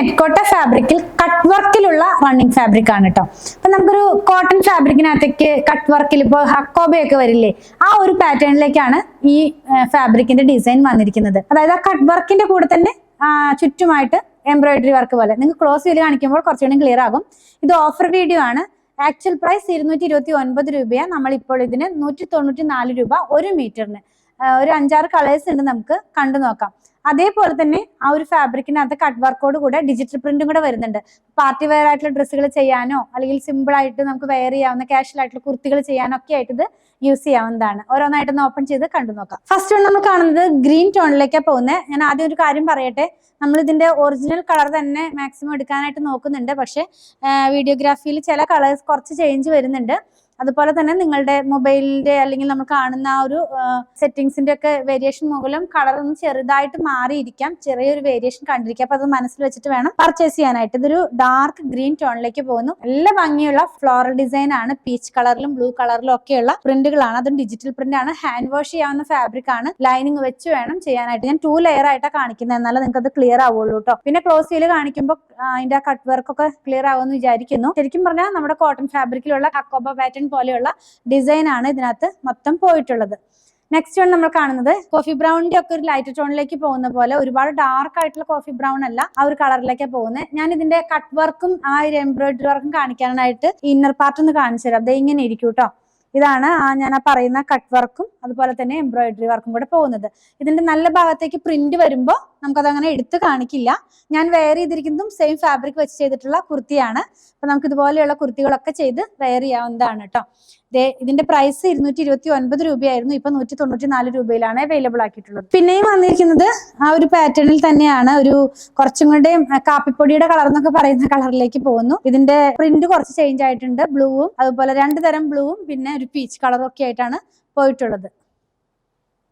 നെറ്റ്കോട്ട ഫാബ്രിക്കിൽ cut വർക്കിലുള്ള running fabric ആണ് കേട്ടോ. അപ്പൊ നമുക്കൊരു കോട്ടൺ ഫാബ്രിക്കിനകത്തേക്ക് കട്ട് വർക്കിൽ ഇപ്പോൾ ഹക്കോബയൊക്കെ വരില്ലേ, ആ ഒരു പാറ്റേണിലേക്കാണ് ഈ ഫാബ്രിക്കിന്റെ ഡിസൈൻ വന്നിരിക്കുന്നത്. അതായത് ആ കട്ട് വർക്കിന്റെ കൂടെ തന്നെ ചുറ്റുമായിട്ട് എംബ്രോയിഡറി വർക്ക് പോലെ. നിങ്ങൾക്ക് ക്ലോസ് ചെയ്ത് കാണിക്കുമ്പോൾ കുറച്ചുകൂടി ക്ലിയർ ആകും. ഇത് ഓഫർ വീഡിയോ ആണ്. ആക്ച്വൽ പ്രൈസ് 229 രൂപയാണ്. നമ്മളിപ്പോൾ ഇതിന് 194 രൂപ ഒരു മീറ്ററിന്. ഒരു 5-6 കളേഴ്സ് ഉണ്ട്, നമുക്ക് കണ്ടു നോക്കാം. അതേപോലെ തന്നെ ആ ഒരു ഫാബ്രിക്കിനകത്ത് കട്ട് വർക്കോട് കൂടെ ഡിജിറ്റൽ പ്രിന്റും കൂടെ വരുന്നുണ്ട്. പാർട്ടി വെയർ ആയിട്ടുള്ള ഡ്രസ്സുകൾ ചെയ്യാനോ അല്ലെങ്കിൽ സിമ്പിൾ ആയിട്ട് നമുക്ക് വെയർ ചെയ്യാവുന്ന കാഷ്വൽ ആയിട്ടുള്ള കുർത്തികൾ ചെയ്യാനോ ഒക്കെ ആയിട്ട് ഇത് യൂസ് ചെയ്യാവുന്നതാണ്. ഓരോന്നായിട്ടൊന്ന് ഓപ്പൺ ചെയ്ത് കണ്ടു നോക്കാം. ഫസ്റ്റ് വൺ നമ്മൾ കാണുന്നത് ഗ്രീൻ ടോണിലേക്കാണ് പോകുന്നത്. ഞാൻ ആദ്യം ഒരു കാര്യം പറയട്ടെ, നമ്മൾ ഇതിന്റെ ഒറിജിനൽ കളർ തന്നെ മാക്സിമം എടുക്കാനായിട്ട് നോക്കുന്നുണ്ട്. പക്ഷെ വീഡിയോഗ്രാഫിയിൽ ചില കളേഴ്സ് കുറച്ച് ചേഞ്ച് വരുന്നുണ്ട്. അതുപോലെ തന്നെ നിങ്ങളുടെ മൊബൈലിന്റെ അല്ലെങ്കിൽ നമ്മൾ കാണുന്ന ആ ഒരു സെറ്റിംഗ്സിന്റെ ഒക്കെ വേരിയേഷൻ മൂലം കളർ ഒന്ന് ചെറുതായിട്ട് മാറിയിരിക്കാം, ചെറിയൊരു വേരിയേഷൻ കണ്ടിരിക്കാം. അപ്പൊ അത് മനസ്സിൽ വെച്ചിട്ട് വേണം പർച്ചേസ് ചെയ്യാനായിട്ട്. ഇതൊരു ഡാർക്ക് ഗ്രീൻ ടോണിലേക്ക് പോകുന്നു. നല്ല ഭംഗിയുള്ള ഫ്ലോറൽ ഡിസൈൻ ആണ്. പീച്ച് കളറിലും ബ്ലൂ കളറിലും ഒക്കെയുള്ള പ്രിന്റുകളാണ്. അതും ഡിജിറ്റൽ പ്രിന്റ് ആണ്. ഹാൻഡ് വാഷ് ചെയ്യാവുന്ന ഫാബ്രിക് ആണ്. ലൈനിങ് വെച്ച് വേണം ചെയ്യാനായിട്ട്. ഞാൻ 2 ലെയർ ആയിട്ടാണ് കാണിക്കുന്നത്, എന്നാലും നിങ്ങൾക്ക് അത് ക്ലിയർ ആവുള്ളൂ കേട്ടോ. പിന്നെ ക്ലോസ് ചെയ്ത് കാണിക്കുമ്പോൾ അതിന്റെ കട്ട് വർക്ക് ഒക്കെ ക്ലിയർ ആവുമെന്ന് വിചാരിക്കുന്നു. ശരിക്കും പറഞ്ഞാൽ നമ്മുടെ കോട്ടൺ ഫാബ്രിക്കിലുള്ള ഹക്കോബ പാറ്റേൺ പോലെയുള്ള ഡിസൈൻ ആണ് ഇതിനകത്ത് മൊത്തം പോയിട്ടുള്ളത്. നെക്സ്റ്റ് വൺ നമ്മൾ കാണുന്നത് കോഫി ബ്രൗണിന്റെ ഒക്കെ ഒരു ലൈറ്റ് ടോണിലേക്ക് പോകുന്ന പോലെ, ഒരുപാട് ഡാർക്ക് ആയിട്ടുള്ള കോഫി ബ്രൗൺ അല്ല, ആ ഒരു കളറിലേക്കാണ് പോകുന്നത്. ഞാൻ ഇതിന്റെ കട്ട് വർക്കും ആ ഒരു എംബ്രോയിഡറി വർക്കും കാണിക്കാനായിട്ട് ഇന്നർ പാർട്ട് ഒന്ന് കാണിച്ചു തരാം. അത് ഇങ്ങനെ ഇരിക്കും കേട്ടോ. ഇതാണ് ഞാൻ പറയുന്ന കട്ട് വർക്കും അതുപോലെ തന്നെ എംബ്രോയിഡറി വർക്കും കൂടെ പോകുന്നത്. ഇതിന്റെ നല്ല ഭാഗത്തേക്ക് പ്രിന്റ് വരുമ്പോൾ നമുക്കത് അങ്ങനെ എടുത്ത് കാണിക്കില്ല. ഞാൻ വെയർ ചെയ്തിരിക്കുന്നതും സെയിം ഫാബ്രിക് വെച്ച് ചെയ്തിട്ടുള്ള കുർത്തിയാണ്. അപ്പൊ നമുക്ക് ഇതുപോലെയുള്ള കുർത്തികളൊക്കെ ചെയ്ത് വെയർ ചെയ്യാവുന്നതാണ് കേട്ടോ. ഇതിന്റെ പ്രൈസ് 229 രൂപയായിരുന്നു. ഇപ്പൊ 194 രൂപയിലാണ് അവൈലബിൾ ആക്കിയിട്ടുള്ളത്. പിന്നെയും വന്നിരിക്കുന്നത് ആ ഒരു പാറ്റേണിൽ തന്നെയാണ്. ഒരു കുറച്ചും കൂടെ കാപ്പിപ്പൊടിയുടെ കളർ എന്നൊക്കെ പറയുന്ന കളറിലേക്ക് പോകുന്നു. ഇതിന്റെ പ്രിന്റ് കുറച്ച് ചേഞ്ച് ആയിട്ടുണ്ട്. ബ്ലൂവും അതുപോലെ 2 തരം ബ്ലൂവും പിന്നെ ഒരു പീച്ച് കളറും ഒക്കെ ആയിട്ടാണ് പോയിട്ടുള്ളത്.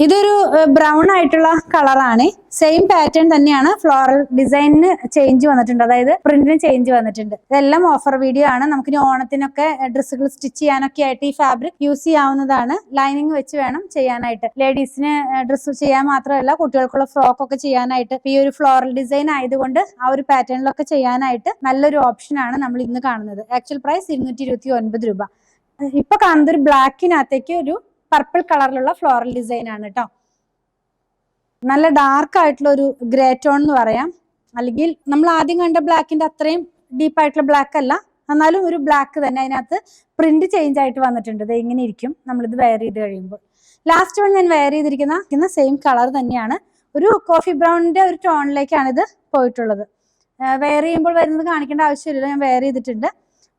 ഇതൊരു ബ്രൗൺ ആയിട്ടുള്ള കളറാണ്. സെയിം പാറ്റേൺ തന്നെയാണ്. ഫ്ലോറൽ ഡിസൈനിന് ചേഞ്ച് വന്നിട്ടുണ്ട്, അതായത് പ്രിന്റിന് ചേഞ്ച് വന്നിട്ടുണ്ട്. ഇതെല്ലാം ഓഫർ വീഡിയോ ആണ്. നമുക്ക് ഇനി ഓണത്തിനൊക്കെ ഡ്രസ്സുകൾ സ്റ്റിച്ച് ചെയ്യാനൊക്കെ ആയിട്ട് ഈ ഫാബ്രിക് യൂസ് ചെയ്യാവുന്നതാണ്. ലൈനിങ് വെച്ച് വേണം ചെയ്യാനായിട്ട്. ലേഡീസിന് ഡ്രസ്സ് ചെയ്യാൻ മാത്രമല്ല, കുട്ടികൾക്കുള്ള ഫ്രോക്ക് ഒക്കെ ചെയ്യാനായിട്ട് ഈ ഒരു ഫ്ലോറൽ ഡിസൈൻ ആയതുകൊണ്ട് ആ ഒരു പാറ്റേണിലൊക്കെ ചെയ്യാനായിട്ട് നല്ലൊരു ഓപ്ഷൻ ആണ് നമ്മൾ ഇന്ന് കാണുന്നത്. ആക്ച്വൽ പ്രൈസ് 229 രൂപ. ഇപ്പൊ കാണുന്നത് ഒരു ബ്ലാക്കിനകത്തേക്ക് ഒരു പർപ്പിൾ കളറിലുള്ള ഫ്ലോറൽ ഡിസൈൻ ആണ് കേട്ടോ. നല്ല ഡാർക്ക് ആയിട്ടുള്ള ഒരു ഗ്രേ ടോൺ എന്ന് പറയാം. അല്ലെങ്കിൽ നമ്മൾ ആദ്യം കണ്ട ബ്ലാക്കിന്റെ അത്രയും ഡീപ്പ് ആയിട്ടുള്ള ബ്ലാക്ക് അല്ല, എന്നാലും ഒരു ബ്ലാക്ക് തന്നെ. അതിനകത്ത് പ്രിന്റ് ചേഞ്ച് ആയിട്ട് വന്നിട്ടുണ്ട്. ഇത് ഇങ്ങനെ ഇരിക്കും നമ്മളിത് വെയർ ചെയ്ത് കഴിയുമ്പോൾ. ലാസ്റ്റ് വൺ ഞാൻ വെയർ ചെയ്തിരിക്കുന്ന സെയിം കളർ തന്നെയാണ്. ഒരു കോഫി ബ്രൗണിന്റെ ഒരു ടോണിലേക്കാണ് ഇത് പോയിട്ടുള്ളത്. വെയർ ചെയ്യുമ്പോൾ വരുന്നത് കാണിക്കേണ്ട ആവശ്യമില്ല, ഞാൻ വെയർ ചെയ്തിട്ടുണ്ട്.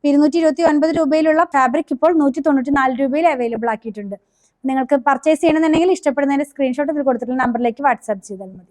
229 രൂപയിലുള്ള ഫാബ്രിക് ഇപ്പോൾ 194 രൂപയിൽ അവൈലബിൾ ആക്കിയിട്ടുണ്ട്. നിങ്ങൾക്ക് പർച്ചേസ് ചെയ്യണമെന്നുണ്ടെങ്കിൽ ഇഷ്ടപ്പെടുന്നതിന്റെ സ്ക്രീൻഷോട്ട് ഇതിൽ കൊടുത്തിട്ടുള്ള നമ്പറിലേക്ക് വാട്സാപ്പ് ചെയ്താൽ മതി.